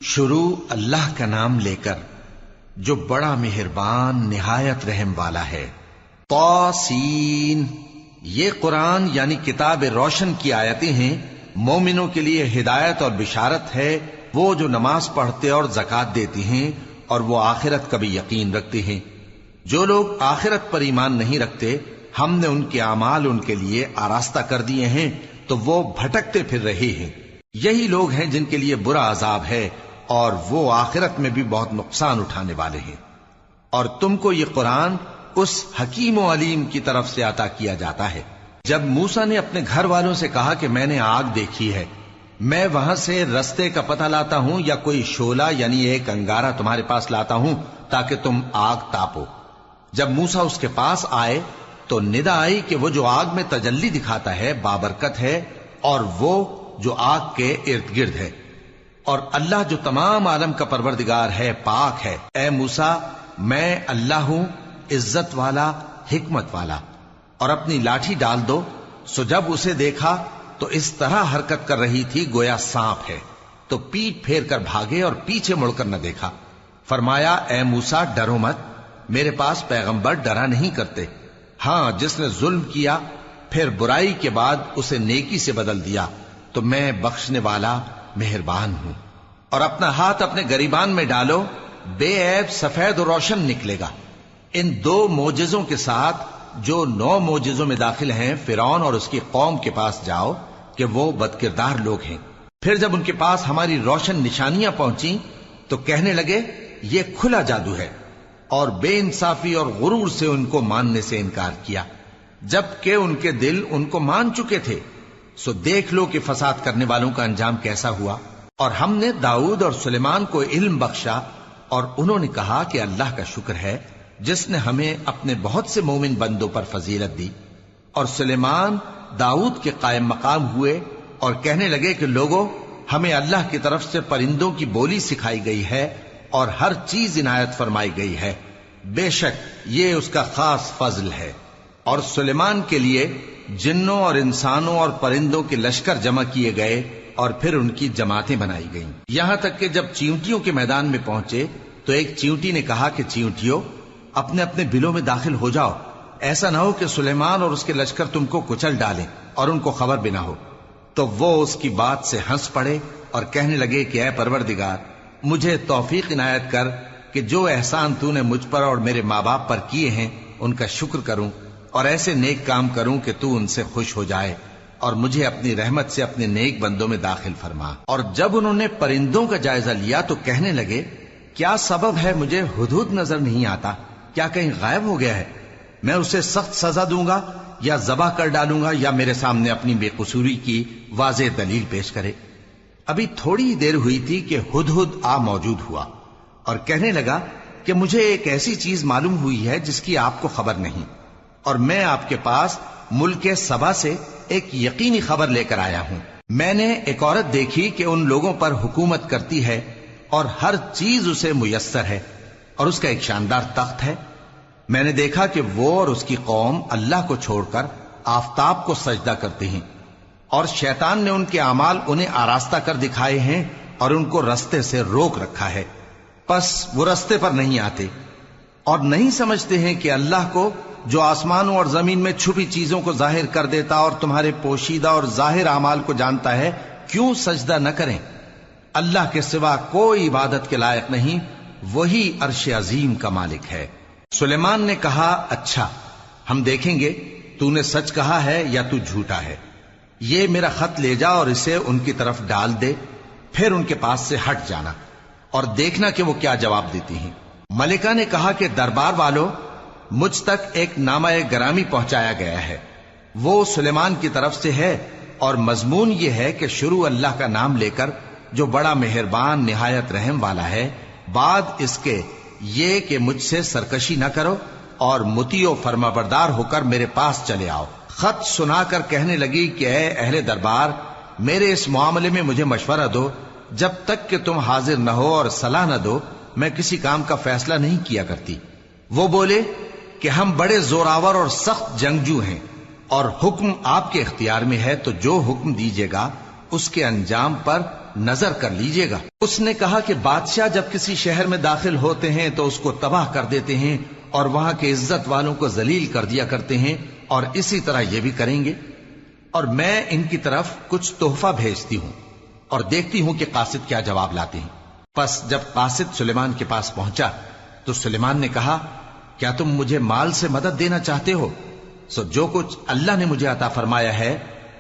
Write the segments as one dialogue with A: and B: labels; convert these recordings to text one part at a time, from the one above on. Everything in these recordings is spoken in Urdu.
A: شروع اللہ کا نام لے کر جو بڑا مہربان نہایت رحم والا ہے۔ طاسین، یہ قرآن یعنی کتاب روشن کی آیتیں ہیں، مومنوں کے لیے ہدایت اور بشارت ہے، وہ جو نماز پڑھتے اور زکوٰۃ دیتی ہیں اور وہ آخرت کا بھی یقین رکھتے ہیں۔ جو لوگ آخرت پر ایمان نہیں رکھتے ہم نے ان کے اعمال ان کے لیے آراستہ کر دیے ہیں تو وہ بھٹکتے پھر رہے ہیں۔ یہی لوگ ہیں جن کے لیے برا عذاب ہے اور وہ آخرت میں بھی بہت نقصان اٹھانے والے ہیں۔ اور تم کو یہ قرآن اس حکیم و علیم کی طرف سے عطا کیا جاتا ہے۔ جب موسیٰ نے اپنے گھر والوں سے کہا کہ میں نے آگ دیکھی ہے، میں وہاں سے رستے کا پتہ لاتا ہوں یا کوئی شعلہ یعنی ایک انگارہ تمہارے پاس لاتا ہوں تاکہ تم آگ تاپو۔ جب موسیٰ اس کے پاس آئے تو ندا آئی کہ وہ جو آگ میں تجلی دکھاتا ہے بابرکت ہے اور وہ جو آگ کے ارد گرد ہے، اور اللہ جو تمام عالم کا پروردگار ہے پاک ہے۔ اے موسیٰ، میں اللہ ہوں، عزت والا، حکمت والا، اور اپنی لاٹھی ڈال دو۔ سو جب اسے دیکھا تو اس طرح حرکت کر رہی تھی گویا سانپ ہے، تو پیٹ پھیر کر بھاگے اور پیچھے مڑ کر نہ دیکھا۔ فرمایا، اے موسیٰ ڈرو مت، میرے پاس پیغمبر ڈرا نہیں کرتے۔ ہاں، جس نے ظلم کیا پھر برائی کے بعد اسے نیکی سے بدل دیا تو میں بخشنے والا مہربان ہوں۔ اور اپنا ہاتھ اپنے گریبان میں ڈالو، بے عیب سفید و روشن نکلے گا۔ ان دو معجزوں کے ساتھ جو 9 معجزوں میں داخل ہیں فرعون اور اس کی قوم کے پاس جاؤ کہ وہ بدکردار لوگ ہیں۔ پھر جب ان کے پاس ہماری روشن نشانیاں پہنچیں تو کہنے لگے یہ کھلا جادو ہے، اور بے انصافی اور غرور سے ان کو ماننے سے انکار کیا، جبکہ ان کے دل ان کو مان چکے تھے۔ سو دیکھ لو کہ فساد کرنے والوں کا انجام کیسا ہوا۔ اور ہم نے داؤد اور سلیمان کو علم بخشا، اور انہوں نے کہا کہ اللہ کا شکر ہے جس نے ہمیں اپنے بہت سے مومن بندوں پر فضیلت دی۔ اور سلیمان داؤد کے قائم مقام ہوئے اور کہنے لگے کہ لوگوں، ہمیں اللہ کی طرف سے پرندوں کی بولی سکھائی گئی ہے اور ہر چیز عنایت فرمائی گئی ہے، بے شک یہ اس کا خاص فضل ہے۔ اور سلیمان کے لیے جنوں اور انسانوں اور پرندوں کے لشکر جمع کیے گئے اور پھر ان کی جماعتیں بنائی گئیں، یہاں تک کہ جب چیونٹیوں کے میدان میں پہنچے تو ایک چیونٹی نے کہا کہ چیونٹیوں، اپنے اپنے بلوں میں داخل ہو جاؤ، ایسا نہ ہو کہ سلیمان اور اس کے لشکر تم کو کچل ڈالیں اور ان کو خبر بھی نہ ہو۔ تو وہ اس کی بات سے ہنس پڑے اور کہنے لگے کہ اے پروردگار، مجھے توفیق عنایت کر کہ جو احسان تو نے مجھ پر اور میرے ماں باپ پر کیے ہیں ان کا شکر کروں اور ایسے نیک کام کروں کہ تو ان سے خوش ہو جائے، اور مجھے اپنی رحمت سے اپنے نیک بندوں میں داخل فرما۔ اور جب انہوں نے پرندوں کا جائزہ لیا تو کہنے لگے کیا سبب ہے مجھے ہدہد نظر نہیں آتا؟ کیا کہیں غائب ہو گیا ہے؟ میں اسے سخت سزا دوں گا یا ذبح کر ڈالوں گا یا میرے سامنے اپنی بے قصوری کی واضح دلیل پیش کرے۔ ابھی تھوڑی دیر ہوئی تھی کہ ہدہد آ موجود ہوا اور کہنے لگا کہ مجھے ایک ایسی چیز معلوم ہوئی ہے جس کی آپ کو خبر نہیں، اور میں آپ کے پاس ملک سبا سے ایک یقینی خبر لے کر آیا ہوں۔ میں نے ایک عورت دیکھی کہ ان لوگوں پر حکومت کرتی ہے اور ہر چیز اسے میسر ہے، اور اس کا ایک شاندار تخت ہے۔ میں نے دیکھا کہ وہ اور اس کی قوم اللہ کو چھوڑ کر آفتاب کو سجدہ کرتے ہیں، اور شیطان نے ان کے اعمال انہیں آراستہ کر دکھائے ہیں اور ان کو رستے سے روک رکھا ہے، پس وہ رستے پر نہیں آتے، اور نہیں سمجھتے ہیں کہ اللہ کو جو آسمانوں اور زمین میں چھپی چیزوں کو ظاہر کر دیتا اور تمہارے پوشیدہ اور ظاہر اعمال کو جانتا ہے، کیوں سجدہ نہ کریں؟ اللہ کے سوا کوئی عبادت کے لائق نہیں، وہی عرش عظیم کا مالک ہے۔ سلیمان نے کہا اچھا، ہم دیکھیں گے تو نے سچ کہا ہے یا تو جھوٹا ہے۔ یہ میرا خط لے جا اور اسے ان کی طرف ڈال دے، پھر ان کے پاس سے ہٹ جانا اور دیکھنا کہ وہ کیا جواب دیتی ہیں۔ ملکہ نے کہا کہ دربار والو، مجھ تک ایک نامہ گرامی پہنچایا گیا ہے، وہ سلیمان کی طرف سے ہے، اور مضمون یہ ہے کہ شروع اللہ کا نام لے کر جو بڑا مہربان نہایت رحم والا ہے، بعد اس کے یہ کہ مجھ سے سرکشی نہ کرو اور مطیع و فرما بردار ہو کر میرے پاس چلے آؤ۔ خط سنا کر کہنے لگی کہ اے اہل دربار، میرے اس معاملے میں مجھے مشورہ دو، جب تک کہ تم حاضر نہ ہو اور صلاح نہ دو میں کسی کام کا فیصلہ نہیں کیا کرتی۔ وہ بولے کہ ہم بڑے زوراور اور سخت جنگجو ہیں، اور حکم آپ کے اختیار میں ہے، تو جو حکم دیجیے گا اس کے انجام پر نظر کر لیجئے گا۔ اس نے کہا کہ بادشاہ جب کسی شہر میں داخل ہوتے ہیں تو اس کو تباہ کر دیتے ہیں اور وہاں کے عزت والوں کو ذلیل کر دیا کرتے ہیں، اور اسی طرح یہ بھی کریں گے۔ اور میں ان کی طرف کچھ تحفہ بھیجتی ہوں اور دیکھتی ہوں کہ قاصد کیا جواب لاتے ہیں۔ پس جب قاصد سلیمان کے پاس پہنچا تو سلیمان نے کہا، کیا تم مجھے مال سے مدد دینا چاہتے ہو؟ سو جو کچھ اللہ نے مجھے عطا فرمایا ہے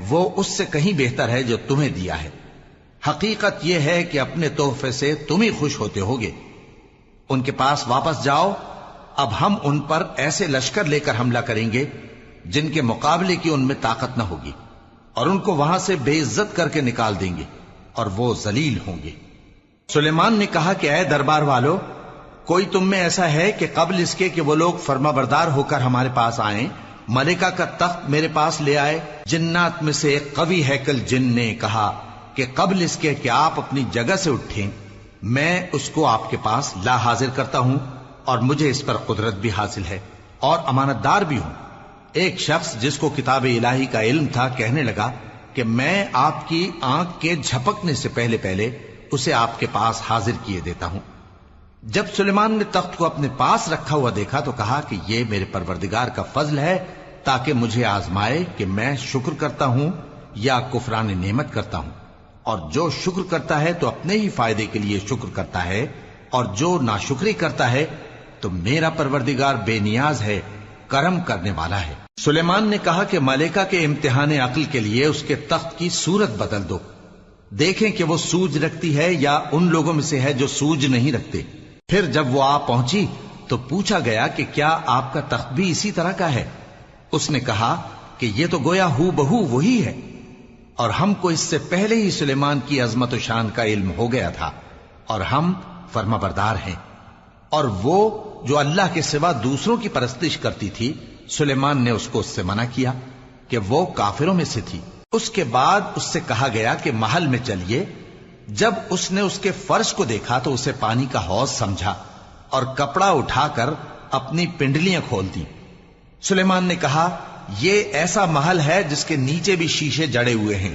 A: وہ اس سے کہیں بہتر ہے جو تمہیں دیا ہے۔ حقیقت یہ ہے کہ اپنے تحفے سے تم ہی خوش ہوتے ہوگے۔ ان کے پاس واپس جاؤ، اب ہم ان پر ایسے لشکر لے کر حملہ کریں گے جن کے مقابلے کی ان میں طاقت نہ ہوگی، اور ان کو وہاں سے بے عزت کر کے نکال دیں گے اور وہ ذلیل ہوں گے۔ سلیمان نے کہا کہ اے دربار والو، کوئی تم میں ایسا ہے کہ قبل اس کے کہ وہ لوگ فرما بردار ہو کر ہمارے پاس آئیں ملکہ کا تخت میرے پاس لے آئے؟ جنات میں سے ایک قوی ہیکل جن نے کہا کہ قبل اس کے کہ آپ اپنی جگہ سے اٹھیں میں اس کو آپ کے پاس لا حاضر کرتا ہوں، اور مجھے اس پر قدرت بھی حاصل ہے اور امانت دار بھی ہوں۔ ایک شخص جس کو کتاب الہی کا علم تھا کہنے لگا کہ میں آپ کی آنکھ کے جھپکنے سے پہلے پہلے اسے آپ کے پاس حاضر کیے دیتا ہوں۔ جب سلیمان نے تخت کو اپنے پاس رکھا ہوا دیکھا تو کہا کہ یہ میرے پروردگار کا فضل ہے تاکہ مجھے آزمائے کہ میں شکر کرتا ہوں یا کفران نعمت کرتا ہوں، اور جو شکر کرتا ہے تو اپنے ہی فائدے کے لیے شکر کرتا ہے، اور جو ناشکری کرتا ہے تو میرا پروردگار بے نیاز ہے، کرم کرنے والا ہے۔ سلیمان نے کہا کہ ملکہ کے امتحان عقل کے لیے اس کے تخت کی صورت بدل دو، دیکھیں کہ وہ سوج رکھتی ہے یا ان لوگوں میں سے ہے جو سوج نہیں رکھتے۔ پھر جب وہ آ پہنچی تو پوچھا گیا کہ کیا آپ کا تخت بھی اسی طرح کا ہے؟ اس نے کہا کہ یہ تو گویا ہو بہو وہی ہے، اور ہم کو اس سے پہلے ہی سلیمان کی عظمت و شان کا علم ہو گیا تھا، اور ہم فرما بردار ہیں۔ اور وہ جو اللہ کے سوا دوسروں کی پرستش کرتی تھی، سلیمان نے اس کو اس سے منع کیا کہ وہ کافروں میں سے تھی۔ اس کے بعد اس سے کہا گیا کہ محل میں چلیے۔ جب اس نے اس کے فرش کو دیکھا تو اسے پانی کا حوض سمجھا اور کپڑا اٹھا کر اپنی پنڈلیاں کھول دی۔ سلیمان نے کہا، یہ ایسا محل ہے جس کے نیچے بھی شیشے جڑے ہوئے ہیں۔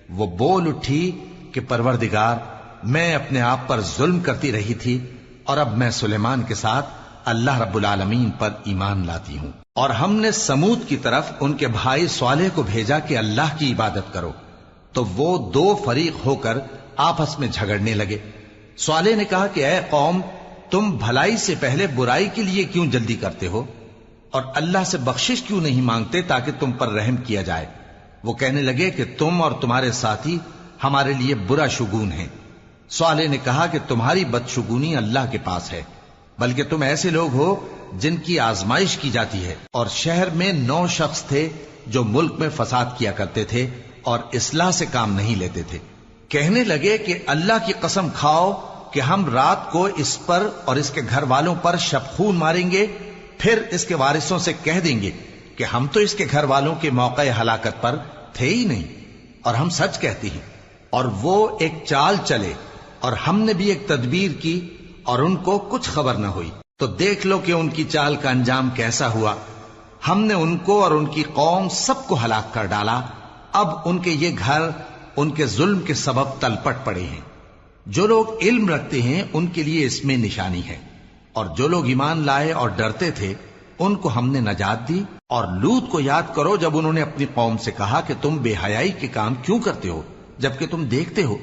A: وہ بول اٹھی کہ پروردگار، میں اپنے آپ پر ظلم کرتی رہی تھی، اور اب میں سلیمان کے ساتھ اللہ رب العالمین پر ایمان لاتی ہوں۔ اور ہم نے سمود کی طرف ان کے بھائی صالح کو بھیجا کہ اللہ کی عبادت کرو، تو وہ دو فریق ہو کر آپس میں جھگڑنے لگے۔ صالح نے کہا کہ اے قوم، تم بھلائی سے پہلے برائی کے لیے کیوں جلدی کرتے ہو، اور اللہ سے بخشش کیوں نہیں مانگتے تاکہ تم پر رحم کیا جائے؟ وہ کہنے لگے کہ تم اور تمہارے ساتھی ہمارے لیے برا شگون ہیں۔ صالح نے کہا کہ تمہاری بدشگونی اللہ کے پاس ہے، بلکہ تم ایسے لوگ ہو جن کی آزمائش کی جاتی ہے۔ اور شہر میں 9 شخص تھے جو ملک میں فساد کیا کرتے تھے اور اصلاح سے کام نہیں لیتے تھے۔ کہنے لگے کہ اللہ کی قسم کھاؤ کہ ہم رات کو اس پر اور اس کے گھر والوں پر شبخون ماریں گے، پھر اس کے وارثوں سے کہہ دیں گے کہ ہم تو اس کے گھر والوں کے موقع ہلاکت پر تھے ہی نہیں، اور ہم سچ کہتے ہیں۔ اور وہ ایک چال چلے، اور ہم نے بھی ایک تدبیر کی، اور ان کو کچھ خبر نہ ہوئی۔ تو دیکھ لو کہ ان کی چال کا انجام کیسا ہوا۔ ہم نے ان کو اور ان کی قوم سب کو ہلاک کر ڈالا۔ اب ان کے یہ گھر ان کے ظلم کے سبب تلپٹ پڑے ہیں۔ جو لوگ علم رکھتے ہیں ان کے لیے اس میں نشانی ہے، اور جو لوگ ایمان لائے اور ڈرتے تھے ان کو ہم نے نجات دی۔ اور لوط کو یاد کرو جب انہوں نے اپنی قوم سے کہا کہ تم بے حیائی کے کام کیوں کرتے ہو جبکہ تم دیکھتے ہو؟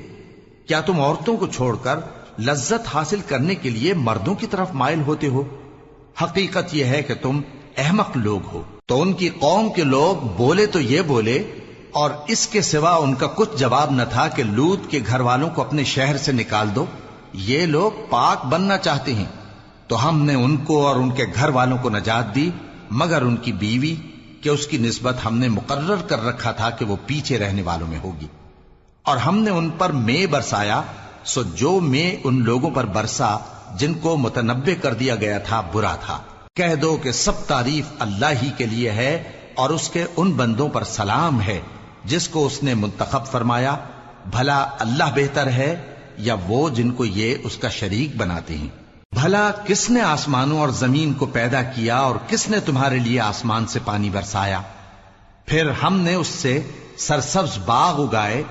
A: کیا تم عورتوں کو چھوڑ کر لذت حاصل کرنے کے لیے مردوں کی طرف مائل ہوتے ہو؟ حقیقت یہ ہے کہ تم احمق لوگ ہو۔ تو ان کی قوم کے لوگ بولے تو یہ بولے، اور اس کے سوا ان کا کچھ جواب نہ تھا کہ لوط کے گھر والوں کو اپنے شہر سے نکال دو، یہ لوگ پاک بننا چاہتے ہیں۔ تو ہم نے ان کو اور ان کے گھر والوں کو نجات دی، مگر ان کی بیوی کہ اس کی نسبت ہم نے مقرر کر رکھا تھا کہ وہ پیچھے رہنے والوں میں ہوگی۔ اور ہم نے ان پر مے برسایا، سو جو مے ان لوگوں پر برسا جن کو متنبع کر دیا گیا تھا برا تھا۔ کہہ دو کہ سب تعریف اللہ ہی کے لیے ہے، اور اس کے ان بندوں پر سلام ہے جس کو اس نے منتخب فرمایا۔ بھلا اللہ بہتر ہے یا وہ جن کو یہ اس کا شریک بناتے ہیں؟ بھلا کس نے آسمانوں اور زمین کو پیدا کیا، اور کس نے تمہارے لیے آسمان سے پانی برسایا؟ پھر ہم نے اس سے سرسبز باغ اگائے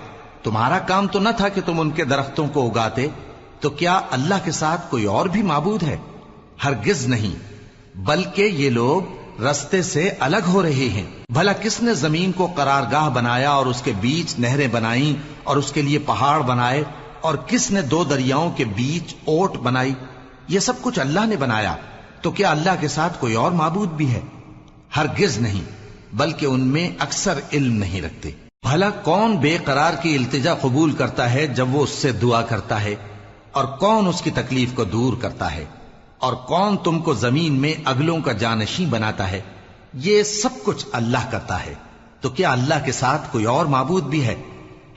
A: تمہارا کام تو نہ تھا کہ تم ان کے درختوں کو اگاتے، تو کیا اللہ کے ساتھ کوئی اور بھی معبود ہے؟ ہرگز نہیں، بلکہ یہ لوگ رستے سے الگ ہو رہے ہیں۔ بھلا کس نے زمین کو قرارگاہ بنایا اور اس کے بیچ نہریں بنائیں اور اس کے لیے پہاڑ بنائے، اور کس نے دو دریاؤں کے بیچ اوٹ بنائی؟ یہ سب کچھ اللہ نے بنایا، تو کیا اللہ کے ساتھ کوئی اور معبود بھی ہے؟ ہرگز نہیں، بلکہ ان میں اکثر علم نہیں رکھتے۔ بھلا کون بے قرار کی التجا قبول کرتا ہے جب وہ اس سے دعا کرتا ہے، اور کون اس کی تکلیف کو دور کرتا ہے، اور کون تم کو زمین میں اگلوں کا جانشین بناتا ہے؟ یہ سب کچھ اللہ کرتا ہے، تو کیا اللہ کے ساتھ کوئی اور معبود بھی ہے؟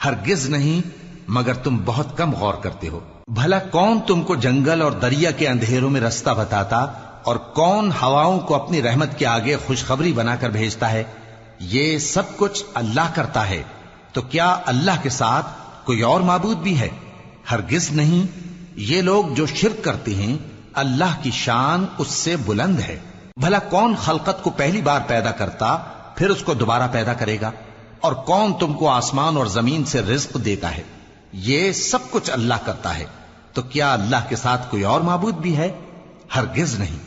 A: ہرگز نہیں، مگر تم بہت کم غور کرتے ہو۔ بھلا کون تم کو جنگل اور دریا کے اندھیروں میں رستہ بتاتا، اور کون ہواؤں کو اپنی رحمت کے آگے خوشخبری بنا کر بھیجتا ہے؟ یہ سب کچھ اللہ کرتا ہے، تو کیا اللہ کے ساتھ کوئی اور معبود بھی ہے؟ ہرگز نہیں۔ یہ لوگ جو شرک کرتے ہیں، اللہ کی شان اس سے بلند ہے۔ بھلا کون خلقت کو پہلی بار پیدا کرتا پھر اس کو دوبارہ پیدا کرے گا؟ اور کون تم کو آسمان اور زمین سے رزق دیتا ہے؟ یہ سب کچھ اللہ کرتا ہے، تو کیا اللہ کے ساتھ کوئی اور معبود بھی ہے؟ ہرگز نہیں۔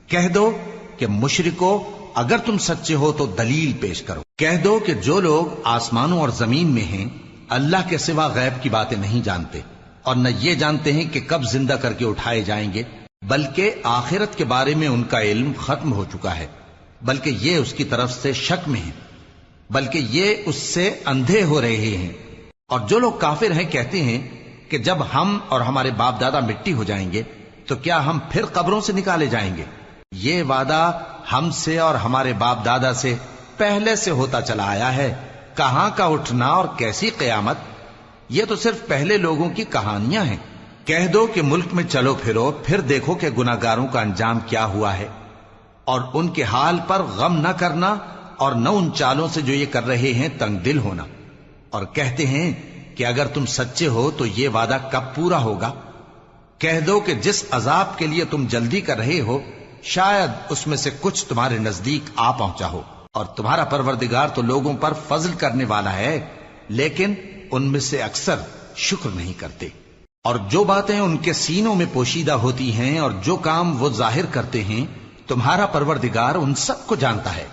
A: کہہ دو کہ مشرکو، اگر تم سچے ہو تو دلیل پیش کرو۔ کہہ دو کہ جو لوگ آسمانوں اور زمین میں ہیں اللہ کے سوا غیب کی باتیں نہیں جانتے، اور نہ یہ جانتے ہیں کہ کب زندہ کر کے اٹھائے جائیں گے، بلکہ آخرت کے بارے میں ان کا علم ختم ہو چکا ہے، بلکہ یہ اس کی طرف سے شک میں ہیں، بلکہ یہ اس سے اندھے ہو رہے ہیں۔ اور جو لوگ کافر ہیں کہتے ہیں کہ جب ہم اور ہمارے باپ دادا مٹی ہو جائیں گے تو کیا ہم پھر قبروں سے نکالے جائیں گے؟ یہ وعدہ ہم سے اور ہمارے باپ دادا سے پہلے سے ہوتا چلا آیا ہے، کہاں کا اٹھنا اور کیسی قیامت؟ یہ تو صرف پہلے لوگوں کی کہانیاں ہیں۔ کہہ دو کہ ملک میں چلو پھرو، پھر دیکھو کہ گناہگاروں کا انجام کیا ہوا ہے، اور ان کے حال پر غم نہ کرنا، اور نہ ان چالوں سے جو یہ کر رہے ہیں تنگ دل ہونا۔ اور کہتے ہیں کہ اگر تم سچے ہو تو یہ وعدہ کب پورا ہوگا؟ کہہ دو کہ جس عذاب کے لیے تم جلدی کر رہے ہو شاید اس میں سے کچھ تمہارے نزدیک آ پہنچا ہو، اور تمہارا پروردگار تو لوگوں پر فضل کرنے والا ہے، لیکن ان میں سے اکثر شکر نہیں کرتے۔ اور جو باتیں ان کے سینوں میں پوشیدہ ہوتی ہیں اور جو کام وہ ظاہر کرتے ہیں، تمہارا پروردگار ان سب کو جانتا ہے۔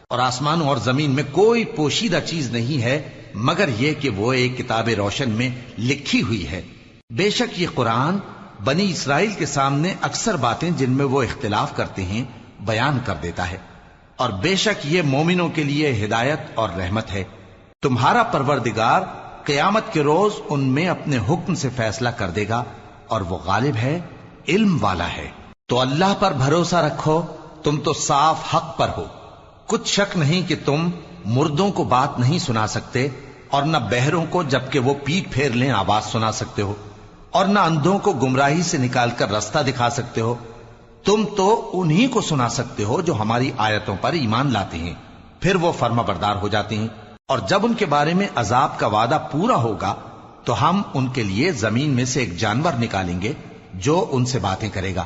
A: اور آسمانوں اور زمین میں کوئی پوشیدہ چیز نہیں ہے مگر یہ کہ وہ ایک کتاب روشن میں لکھی ہوئی ہے۔ بے شک یہ قرآن بنی اسرائیل کے سامنے اکثر باتیں جن میں وہ اختلاف کرتے ہیں بیان کر دیتا ہے، اور بے شک یہ مومنوں کے لیے ہدایت اور رحمت ہے۔ تمہارا پروردگار قیامت کے روز ان میں اپنے حکم سے فیصلہ کر دے گا، اور وہ غالب ہے، علم والا ہے۔ تو اللہ پر بھروسہ رکھو، تم تو صاف حق پر ہو۔ کچھ شک نہیں کہ تم مردوں کو بات نہیں سنا سکتے، اور نہ بہروں کو جبکہ وہ پیٹ پھیر لیں آواز سنا سکتے ہو، اور نہ اندھوں کو گمراہی سے نکال کر رستہ دکھا سکتے ہو۔ تم تو انہی کو سنا سکتے ہو جو ہماری آیتوں پر ایمان لاتے ہیں، پھر وہ فرما بردار ہو جاتے ہیں، اور جب ان کے بارے میں عذاب کا وعدہ پورا ہوگا تو ہم ان کے لیے زمین میں سے ایک جانور نکالیں گے جو ان سے باتیں کرے گا۔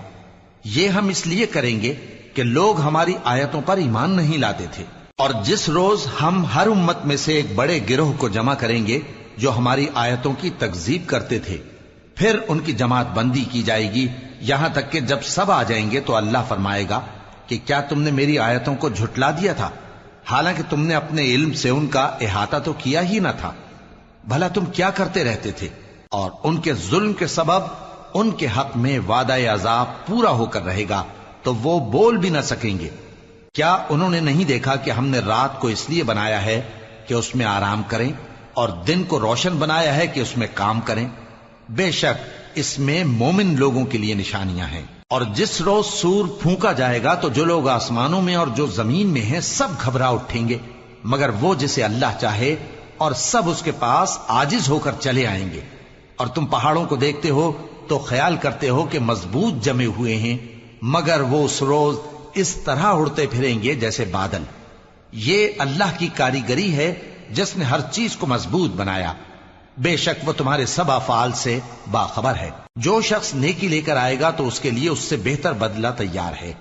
A: یہ ہم اس لیے کریں گے کہ لوگ ہماری آیتوں پر ایمان نہیں لاتے تھے۔ اور جس روز ہم ہر امت میں سے ایک بڑے گروہ کو جمع کریں گے جو ہماری آیتوں کی تکذیب کرتے تھے، پھر ان کی جماعت بندی کی جائے گی، یہاں تک کہ جب سب آ جائیں گے تو اللہ فرمائے گا کہ کیا تم نے میری آیتوں کو جھٹلا دیا تھا، حالانکہ تم نے اپنے علم سے ان کا احاطہ تو کیا ہی نہ تھا؟ بھلا تم کیا کرتے رہتے تھے؟ اور ان کے ظلم کے سبب ان کے حق میں وعدہ عذاب پورا ہو کر رہے گا تو وہ بول بھی نہ سکیں گے۔ کیا انہوں نے نہیں دیکھا کہ ہم نے رات کو اس لیے بنایا ہے کہ اس میں آرام کریں، اور دن کو روشن بنایا ہے کہ اس میں کام کریں؟ بے شک اس میں مومن لوگوں کے لیے نشانیاں ہیں۔ اور جس روز سور پھونکا جائے گا تو جو لوگ آسمانوں میں اور جو زمین میں ہیں سب گھبرا اٹھیں گے، مگر وہ جسے اللہ چاہے، اور سب اس کے پاس عاجز ہو کر چلے آئیں گے۔ اور تم پہاڑوں کو دیکھتے ہو تو خیال کرتے ہو کہ مضبوط جمے ہوئے ہیں، مگر وہ اس روز اس طرح اڑتے پھریں گے جیسے بادل۔ یہ اللہ کی کاریگری ہے جس نے ہر چیز کو مضبوط بنایا، بے شک وہ تمہارے سب افعال سے باخبر ہے۔ جو شخص نیکی لے کر آئے گا تو اس کے لیے اس سے بہتر بدلہ تیار ہے،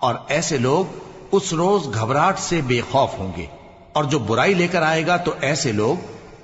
A: اور ایسے لوگ اس روز گھبراہٹ سے بے خوف ہوں گے، اور جو برائی لے کر آئے گا تو ایسے لوگ